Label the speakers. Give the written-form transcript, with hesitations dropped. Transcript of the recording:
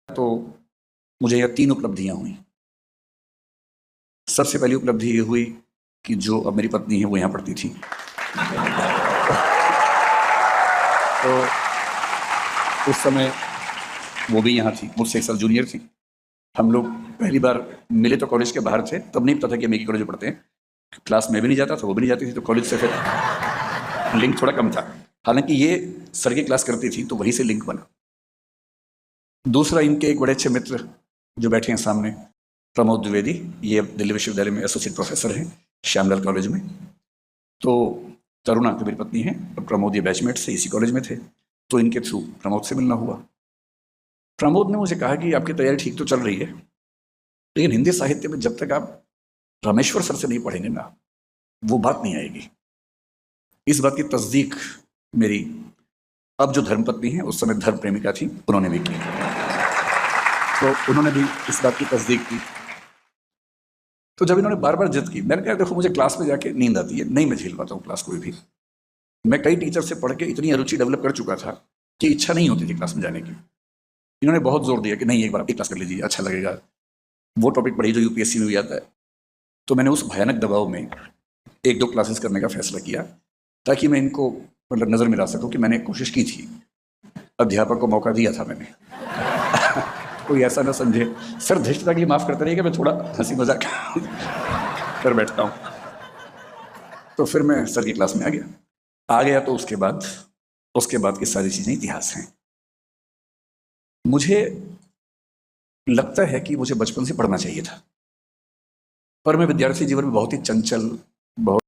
Speaker 1: तो मुझे यह 3 उपलब्धियां हुई। सबसे पहली उपलब्धि ये हुई कि जो अब मेरी पत्नी है वो यहाँ पढ़ती थी। तो उस समय वो भी यहाँ थी, मुझसे 1 साल जूनियर थी। हम लोग पहली बार मिले तो कॉलेज के बाहर थे, तब नहीं पता था कि हम एक ही कॉलेज में पढ़ते हैं। क्लास में भी नहीं जाता था, वो भी नहीं जाती थी, तो कॉलेज से फिर लिंक थोड़ा कम था। हालांकि ये सर की क्लास करती थी तो वहीं से लिंक बना। दूसरा, इनके एक बड़े अच्छे मित्र जो बैठे हैं सामने, प्रमोद द्विवेदी, ये दिल्ली विश्वविद्यालय में एसोसिएट प्रोफेसर हैं श्यामलाल कॉलेज में। तो तरुणा तो मेरी पत्नी है और प्रमोद ये बैचमेट से इसी कॉलेज में थे, तो इनके थ्रू प्रमोद से मिलना हुआ। प्रमोद ने मुझे कहा कि आपकी तैयारी ठीक तो चल रही है, लेकिन हिंदी साहित्य में जब तक आप रामेश्वर सर से नहीं पढ़ेंगे ना, वो बात नहीं आएगी। इस बात की तस्दीक मेरी अब जो धर्मपत्नी है, उस समय धर्म प्रेमिका थी, उन्होंने भी की। तो उन्होंने भी इस बात की तस्दीक की। तो जब इन्होंने बार बार जिद की, मैंने कहा देखो मुझे क्लास में जाके नींद आती है, नहीं मैं झेल पाता हूँ क्लास कोई भी। मैं कई टीचर से पढ़ के इतनी अरुचि डेवलप कर चुका था कि इच्छा नहीं होती थी क्लास में जाने की। इन्होंने बहुत जोर दिया कि नहीं एक बार आप क्लास कर लीजिए, अच्छा लगेगा, वो टॉपिक पढ़िए जो यूपीएससी में भी आता है। तो मैंने उस भयानक दबाव में 1-2 क्लासेस करने का फैसला किया ताकि मैं इनको मतलब नज़र में ला सकूँ कि मैंने कोशिश की थी, अध्यापक को मौका दिया था मैंने। कोई ऐसा ना समझे, सर धृष्टता के लिए माफ़ करते रहिएगा, मैं थोड़ा हंसी मजाक कर बैठता हूँ। तो फिर मैं सर की क्लास में आ गया तो उसके बाद की सारी चीज़ें इतिहास हैं। मुझे लगता है कि मुझे बचपन से पढ़ना चाहिए था, पर मैं विद्यार्थी जीवन में बहुत ही चंचल, बहुत